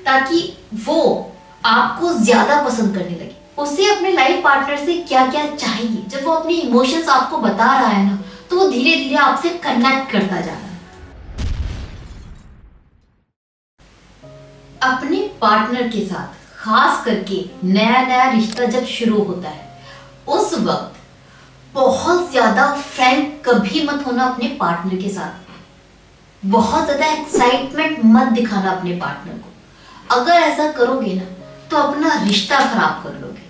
ताकि वो आपको ज्यादा पसंद करने लगे। उसे अपने लाइफ पार्टनर से क्या क्या चाहिए, जब वो अपने इमोशंस आपको बता रहा है ना, तो वो धीरे धीरे आपसे कनेक्ट करता जा रहा है। अपने पार्टनर के साथ खास करके नया नया रिश्ता जब शुरू होता है, उस वक्त बहुत ज्यादा फ्रैंक कभी मत होना अपने पार्टनर के साथ। बहुत ज्यादा एक्साइटमेंट मत दिखाना अपने पार्टनर को। अगर ऐसा करोगे ना तो अपना रिश्ता खराब कर लोगे।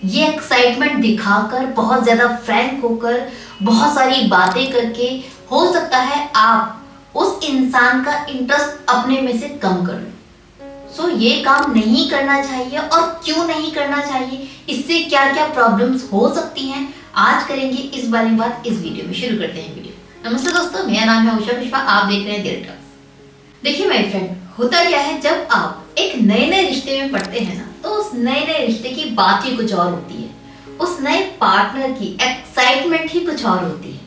ये एक्साइटमेंट दिखाकर, बहुत ज्यादा फ्रैंक होकर, बहुत सारी बातें करके हो सकता है आप उस इंसान का इंटरेस्ट अपने में से कम कर लो। सो ये काम नहीं करना चाहिए। और क्यों नहीं करना चाहिए, इससे क्या क्या प्रॉब्लम्स हो सकती हैं, आज करेंगे इस बारे में बात इस वीडियो में। शुरू करते हैं वीडियो। नमस्ते दोस्तों, मेरा नाम है उषा पुष्पा, आप देख रहे हैं डेयर टॉक्स। देखिए माय फ्रेंड, होता क्या है, जब आप एक नए नए रिश्ते में पड़ते हैं ना, तो उस नए नए रिश्ते की बात ही कुछ और होती है। उस नए पार्टनर की एक्साइटमेंट ही कुछ और होती है।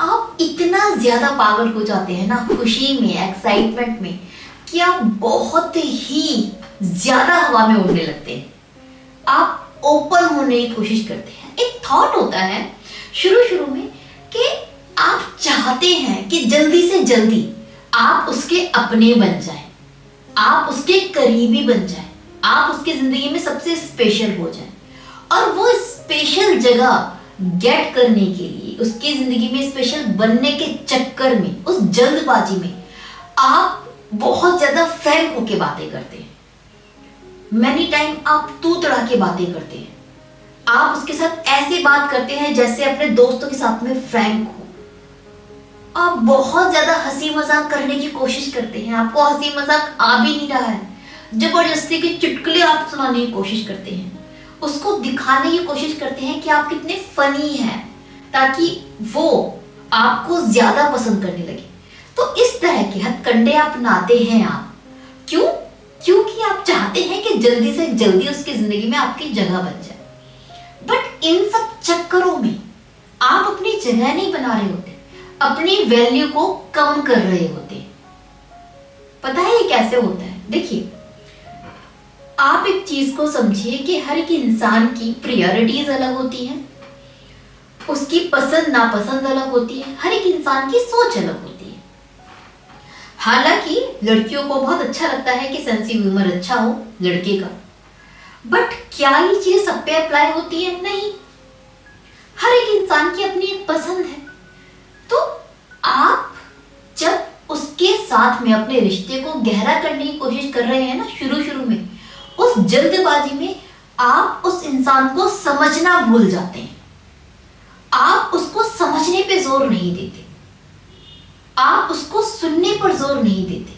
आप इतना ज्यादा पागल हो जाते हैं ना खुशी में, एक्साइटमेंट में, कि आप बहुत ही ज्यादा हवा में उड़ने लगते हैं। आप ओपन होने की कोशिश करते हैं। एक थॉट होता है शुरू शुरू में कि आप चाहते हैं कि जल्दी से जल्दी आप उसके अपने बन जाएं, आप उसके करीबी बन जाएं, आप उसकी जिंदगी में सबसे स्पेशल हो जाएं। और वो स्पेशल जगह गेट करने के लिए, उसकी जिंदगी में स्पेशल बनने के चक्कर में, उस जल्दबाजी में आप बहुत ज्यादा फ्रैंक होके बातें करते हैं। मैनी टाइम आप तू तड़ा के बातें करते हैं। आप उसके साथ ऐसे बात करते हैं जैसे अपने दोस्तों के साथ में फ्रैंक हो। आप बहुत ज्यादा हंसी मजाक करने की कोशिश करते हैं। आपको हंसी मजाक आ भी नहीं रहा है, जबरदस्ती के चुटकुले आप सुनाने की कोशिश करते हैं। उसको दिखाने की कोशिश करते हैं कि आप कितने फनी हैं, ताकि वो आपको ज्यादा पसंद करने लगे। तो इस तरह के हथकंडे अपनाते हैं आप। क्यों? क्योंकि आप चाहते हैं कि जल्दी से जल्दी उसकी जिंदगी में आपकी जगह बन जाए। बट इन सब चक्करों में आप अपनी जगह नहीं बना रहे होते, अपनी वैल्यू को कम कर रहे होते। पता है ये कैसे होता है? देखिए, आप एक चीज को समझिए कि हर एक इंसान की प्रायोरिटीज अलग होती हैं, उसकी पसंद नापसंद अलग होती है, हर एक इंसान की सोच अलग होती है। हालांकि लड़कियों को बहुत अच्छा लगता है कि सेंस ऑफ ह्यूमर अच्छा हो लड़के का, बट क्या ये चीज सब पे अप्लाई होती है? नहीं। हर एक इंसान की अपनी एक पसंद है। तो आप जब उसके साथ में अपने रिश्ते को गहरा करने की कोशिश कर रहे हैं ना, शुरू शुरू में उस जल्दबाजी में आप उस इंसान को समझना भूल जाते हैं। आप उसको समझने पे जोर नहीं देते, आप उसको सुनने पर जोर नहीं देते।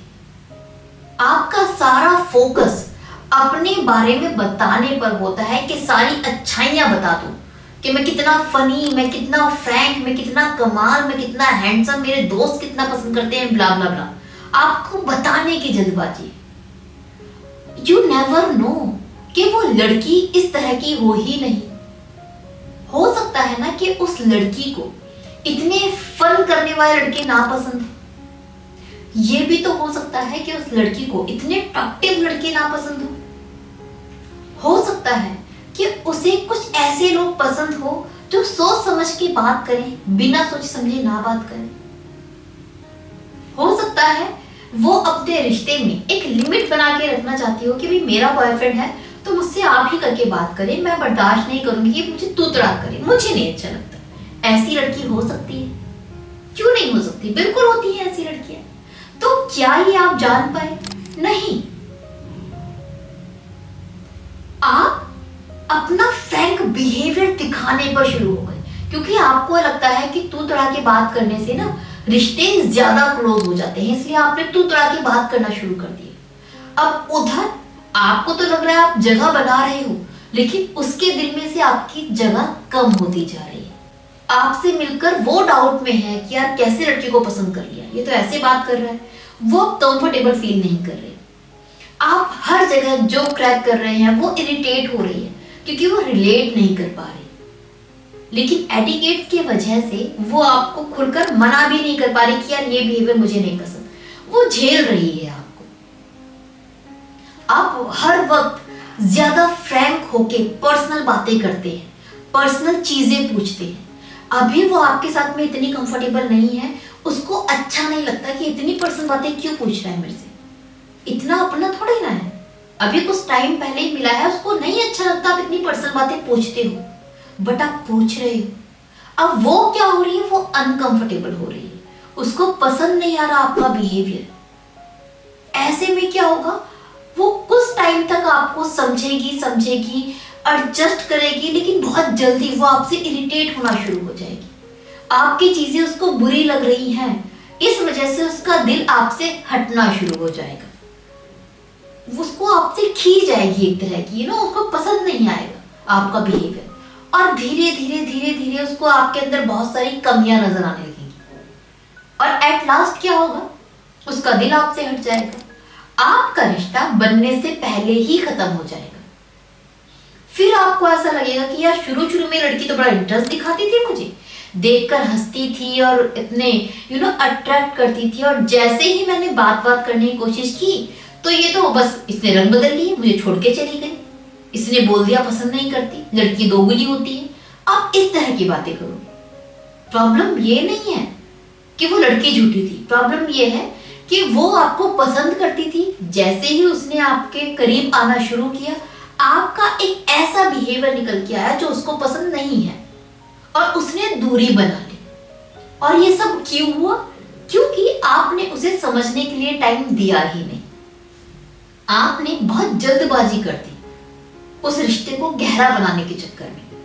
आपका सारा फोकस अपने बारे में बताने पर होता है कि सारी अच्छाइयां बता दो, कि मैं कितना फनी, मैं कितना फ्रैंक, मैं कितना कमाल, मैं कितना हैंडसम, मेरे दोस्त कितना पसंद करते हैं, ब्ला ब्ला ब्ला। आपको बताने की जल्दबाजी। यू नेवर नो कि वो लड़की इस तरह की हो ही नहीं। हो सकता है ना कि उस लड़की को इतने फन करने वाले लड़के ना पसंद हो। ये भी तो हो सकता है कि उस लड़की को इतने अट्रैक्टिव लड़के ना पसंद हो सकता है कि उसे कुछ ऐसे लोग पसंद हो जो सोच समझ के बात करें, बिना सोच समझे ना बात करें। हो सकता है वो अपने रिश्ते में एक लिमिट बना के रखना चाहती हो कि भाई मेरा बॉयफ्रेंड है तो मुझसे आप ही करके बात करें, मैं बर्दाश्त नहीं करूंगी कि मुझे तू तड़ा करे, मुझे नहीं अच्छा लगता। ऐसी लड़की हो सकती है, क्यों नहीं हो सकती? बिल्कुल होती है ऐसी लड़कियां। तो क्या ये आप जान पाए? नहीं। आप अपना फ्रैंक बिहेवियर दिखाने पर शुरू हो गए, क्योंकि आपको लगता है कि तू तड़ा के बात करने से ना रिश्ते ज्यादा क्लोज हो जाते हैं, इसलिए आपने तू तड़ा के बात करना शुरू कर दिया। अब उधर आपको तो लग रहा है आप जगह बना रहे हो, लेकिन उसके दिल में से आपकी जगह कम होती जा रही है। आपसे मिलकर वो डाउट में है कि यार कैसे लड़के को पसंद कर लिया, ये तो ऐसे बात कर रहा है। वो कंफर्टेबल फील नहीं कर रहे। आप हर जगह जो क्रैक कर रहे हैं वो इरिटेट हो रही है, क्योंकि वो रिलेट नहीं कर पा रही। लेकिन एटिकेट की वजह से वो आपको खुलकर मना भी नहीं कर पा रही कि यार ये बिहेवियर मुझे नहीं पसंद। वो झेल रही है आपको। आप हर वक्त ज्यादा फ्रैंक होके पर्सनल बातें करते हैं, पर्सनल चीजें पूछते हैं। अभी वो आपके साथ में इतनी कंफर्टेबल नहीं है, उसको अच्छा नहीं लगता कि इतनी पर्सनल बातें क्यों पूछ रहा है मेरे से, इतना अपना थोड़ी ना है। अभी कुछ टाइम पहले ही मिला है, उसको नहीं अच्छा लगता आप इतनी पर्सनल बातें पूछते हो, बट आप पूछ रहे हो। अब वो क्या हो रही है, वो अनकंफर्टेबल हो रही है, उसको पसंद नहीं आ रहा आपका बिहेवियर। ऐसे में क्या होगा, वो कुछ टाइम तक आपको समझेगी एडजस्ट करेगी, लेकिन बहुत जल्दी वो आपसे इरिटेट होना शुरू हो जाएगी। आपकी चीजें उसको बुरी लग रही हैं, इस वजह से उसका दिल आपसे हटना शुरू हो जाएगा, उसको आपसे खींच जाएगी एक तरह की, उसको पसंद नहीं आएगा आपका बिहेवियर। और धीरे धीरे उसको आपके अंदर बहुत सारी कमियां नजर आने लगेंगी, और एट लास्ट क्या होगा, उसका दिल आपसे हट जाएगा, आपका रिश्ता बनने से पहले ही खत्म हो जाएगा। फिर आपको ऐसा लगेगा कि यार शुरू में लड़की तो बड़ा इंटरेस्ट दिखाती थी, मुझे देखकर हंसती थी और इतने अट्रैक्ट करती थी, और जैसे ही मैंने बात करने की कोशिश की तो ये तो बस इसने रंग बदल लिए, मुझे छोड़ के चली गई, इसने बोल दिया पसंद नहीं करती, लड़की दोगुली होती है। आप इस तरह की बातें करोगे। प्रॉब्लम ये नहीं है कि वो लड़की झूठी थी, प्रॉब्लम ये है कि वो आपको पसंद करती थी, जैसे ही उसने आपके करीब आना शुरू किया, आपका एक ऐसा बिहेवियर निकल के आया जो उसको पसंद नहीं है, और उसने दूरी बना ली। और ये सब क्यों हुआ, क्योंकि आपने उसे समझने के लिए टाइम दिया ही नहीं, आपने बहुत जल्दबाजी कर दी उस रिश्ते को गहरा बनाने के चक्कर में,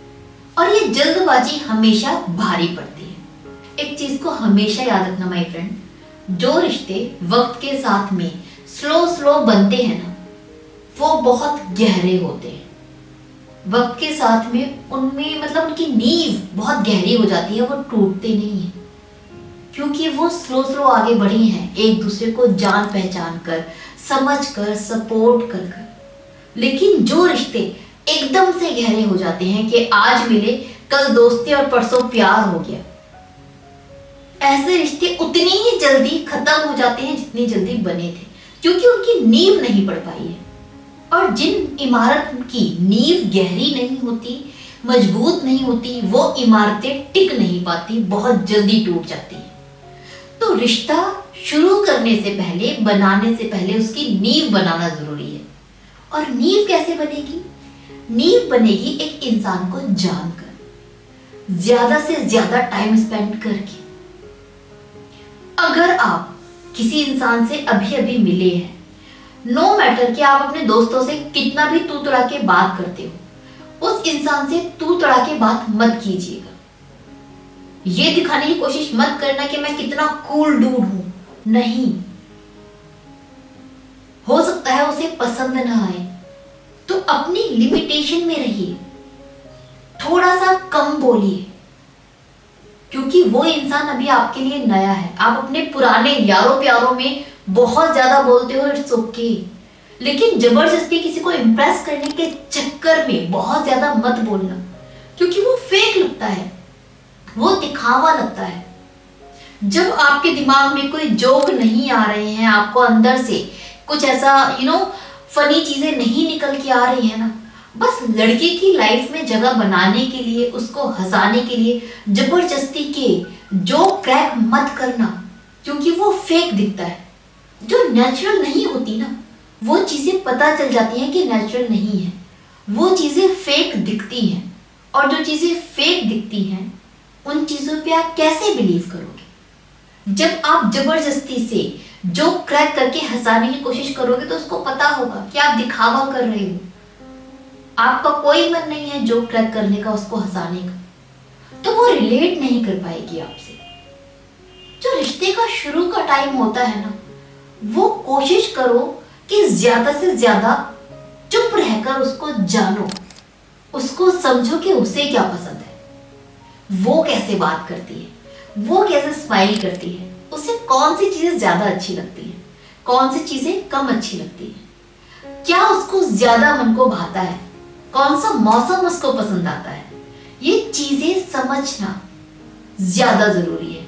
और ये जल्दबाजी हमेशा भारी पड़ती है। एक चीज को हमेशा याद रखना माय फ्रेंड, जो रिश्ते वक्त के साथ में स्लो बनते हैं ना, वो बहुत गहरे होते हैं। वक्त के साथ में उनमें उनकी नींव बहुत गहरी हो जाती है, वो टूटते नहीं है, क्योंकि वो स्लो आगे बढ़े हैं, एक दूसरे को जान पहचान कर, समझ कर, सपोर्ट कर। लेकिन जो रिश्ते एकदम से गहरे हो जाते हैं कि आज मिले कल दोस्ती और परसों प्यार हो गया, ऐसे रिश्ते उतनी ही जल्दी खत्म हो जाते हैं जितनी जल्दी बने थे, क्योंकि उनकी नींव नहीं पड़ पाई है। और जिन इमारत की नींव गहरी नहीं होती, मजबूत नहीं होती, वो इमारतें टिक नहीं पाती, बहुत जल्दी टूट जाती है। तो रिश्ता शुरू करने से पहले, बनाने से पहले उसकी नींव बनाना जरूरी है। और नींव कैसे बनेगी? नींव बनेगी एक इंसान को जानकर, ज्यादा से ज्यादा टाइम स्पेंड करके। अगर आप किसी इंसान से अभी अभी मिले हैं, नो मैटर कि आप अपने दोस्तों से कितना भी तू तड़ा के बात करते हो, उस इंसान से तू तड़ा के बात मत कीजिएगा। ये दिखाने की कोशिश मत करना कि मैं कितना कूल डूड हूं, नहीं। हो सकता है उसे पसंद ना आए, तो अपनी लिमिटेशन में रहिए, थोड़ा सा कम बोलिए, क्योंकि वो इंसान अभी आपके लिए नया है। आप अपने पुराने यारों प्यारों में बहुत ज्यादा बोलते हो, इट्स ओके, लेकिन जबरदस्ती किसी को इम्प्रेस करने के चक्कर में बहुत ज्यादा मत बोलना, क्योंकि वो फेक लगता है, वो दिखावा लगता है। जब आपके दिमाग में कोई जोक नहीं आ रहे हैं, आपको अंदर से कुछ ऐसा फनी चीजें नहीं निकल के आ रही है ना, बस लड़के की लाइफ में जगह बनाने के लिए, उसको हंसाने के लिए जबरदस्ती के जोक क्रैक मत करना, क्योंकि वो फेक दिखता है। जो नेचुरल नहीं होती ना, वो चीजें पता चल जाती हैं कि नेचुरल नहीं है, वो चीजें फेक दिखती हैं। और जो चीजें फेक दिखती हैं, उन चीजों पे आप कैसे बिलीव करोगे? जब आप जबरदस्ती से जोक क्रैक करके हंसाने की कोशिश करोगे, तो उसको पता होगा कि आप दिखावा कर रहे हो, आपका कोई मन नहीं है जोक क्रैक करने का, उसको हंसाने का, तो वो रिलेट नहीं कर पाएगी आपसे। जो रिश्ते का शुरू का टाइम होता है ना, वो कोशिश करो कि ज्यादा से ज्यादा चुप रहकर उसको जानो, उसको समझो कि उसे क्या पसंद है, वो कैसे बात करती है, वो कैसे स्माइल करती है, उसे कौन सी चीजें ज्यादा अच्छी लगती है, कौन सी चीजें कम अच्छी लगती है, क्या उसको ज्यादा मन को भाता है, कौन सा मौसम उसको पसंद आता है। ये चीजें समझना ज्यादा जरूरी है।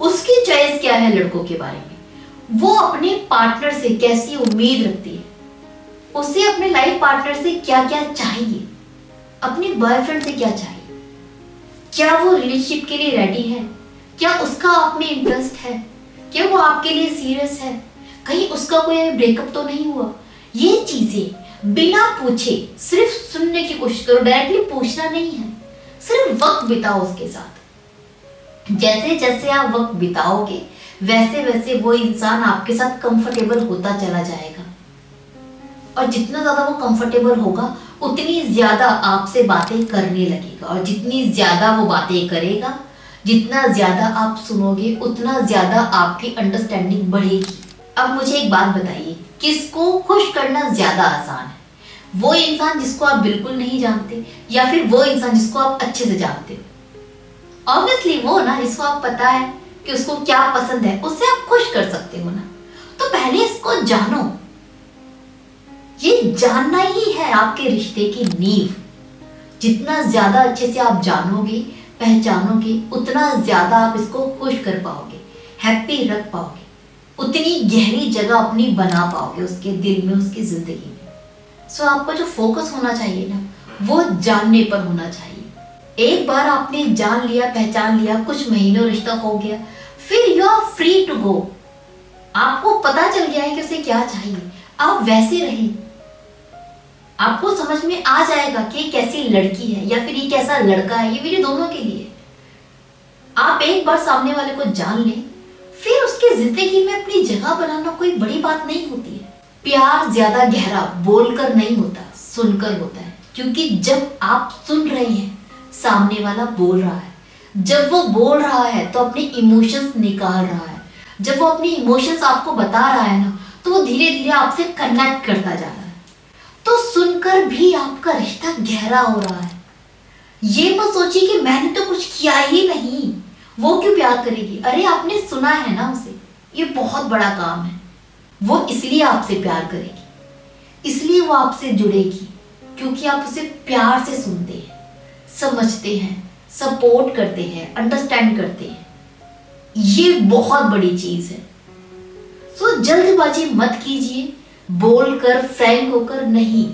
उसकी चॉइस क्या है लड़कों के बारे में, वो अपने पार्टनर से कैसी उम्मीद रखती है, उसे अपने लाइफ पार्टनर से क्या क्या चाहिए, अपने बॉयफ्रेंड से क्या चाहिए, क्या वो रिलेशनशिप के लिए रेडी है, क्या उसका आप में इंटरेस्ट है, क्या वो आपके लिए सीरियस है, कहीं उसका कोई ब्रेकअप तो नहीं हुआ। ये चीजें बिना पूछे सिर्फ सुनने की कोशिश करो, डायरेक्टली पूछना नहीं है, सिर्फ वक्त बिताओ उसके साथ। जैसे जैसे आप वक्त बिताओगे वैसे वैसे वो इंसान आपके साथ कंफर्टेबल होता चला जाएगा, और जितना ज्यादा वो कंफर्टेबल होगा उतनी ज्यादा आपसे बातें करने लगेगा, और जितनी ज्यादा वो बातें करेगा, जितना ज्यादा आप सुनोगे, उतना ज्यादा आपकी अंडरस्टैंडिंग बढ़ेगी। अब मुझे एक बात बताइए, किसको खुश करना ज्यादा आसान है? वो इंसान जिसको आप बिल्कुल नहीं जानते, या फिर वो इंसान जिसको आप अच्छे से जानते हो? ऑब्वियसली वो ना जिसको आप पता है कि उसको क्या पसंद है, उससे आप खुश कर सकते हो ना। तो पहले इसको जानो, ये जानना ही है आपके रिश्ते की नींव। जितना ज्यादा अच्छे से आप जानोगे, पहचानोगे, उतना ज्यादा आप इसको खुश कर पाओगे, हैप्पी रख पाओगे, उतनी गहरी जगह अपनी बना पाओगे उसके दिल में, उसकी जिंदगी में। सो आपको जो फोकस होना चाहिए ना, वो जानने पर होना चाहिए। एक बार आपने जान लिया, पहचान लिया, कुछ महीनों रिश्ता हो गया, फिर you are free to go. आपको पता चल गया है कि उसे क्या चाहिए, आप वैसे रहें। आपको समझ में आ जाएगा कि ये कैसी लड़की है या फिर ये कैसा लड़का है। ये वीडियो दोनों के लिए। आप एक बार सामने वाले को जान लें, फिर उसकी जिंदगी में अपनी जगह बनाना कोई बड़ी बात नहीं होती है। प्यार ज्यादा गहरा बोलकर नहीं होता, सुनकर होता है। क्योंकि जब आप सुन रहे हैं, सामने वाला बोल रहा है। जब वो बोल रहा है तो अपने इमोशंस निकाल रहा है। जब वो अपने इमोशंस आपको बता रहा है ना, तो वो धीरे धीरे आपसे कनेक्ट करता जा रहा है। तो सुनकर भी आपका रिश्ता गहरा हो रहा है। ये मत सोचिए कि मैंने तो कुछ किया ही नहीं, वो क्यों प्यार करेगी। अरे आपने सुना है ना उसे, ये बहुत बड़ा काम है। वो इसलिए आपसे प्यार करेगी, इसलिए वो आपसे जुड़ेगी, क्योंकि आप उसे प्यार से सुनते हैं, समझते हैं, सपोर्ट करते हैं, अंडरस्टैंड करते हैं। ये बहुत बड़ी चीज है। सो जल्दबाजी मत कीजिए, बोलकर फ्रैंक होकर नहीं,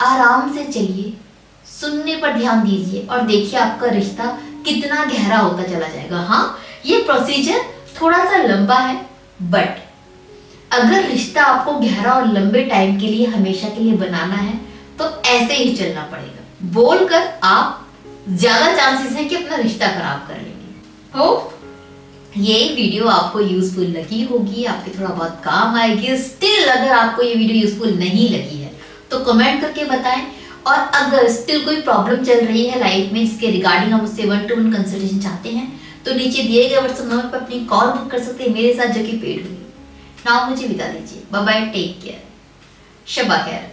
आराम से चलिए, सुनने पर ध्यान दीजिए, और देखिए आपका रिश्ता कितना गहरा होता चला जाएगा। हाँ, ये प्रोसीजर थोड़ा सा लंबा है, बट अगर रिश्ता आपको गहरा और लंबे टाइम के लिए, हमेशा के लिए बनाना है, तो ऐसे ही चलना पड़ेगा। बोलकर आप ज्यादा चांसेस है कि अपना रिश्ता खराब कर लेंगे। होप ये वीडियो आपको यूजफुल लगी होगी, आपके थोड़ा बहुत काम आएगी। स्टिल अगर आपको ये वीडियो यूजफुल नहीं लगी है तो कमेंट करके बताएं। और अगर स्टिल कोई प्रॉब्लम चल रही है लाइफ में, जिसके रिगार्डिंग आप मुझसे 1-to-1 कंसल्टेशन चाहते हैं, तो नीचे दिए गए व्हाट्सएप नंबर पर अपनी कॉल बुक कर सकते हैं मेरे साथ, जो कि पेड होगी। नाउ मुझे विदा दीजिए। बाय बाय, टेक केयर, शब्बा खैर।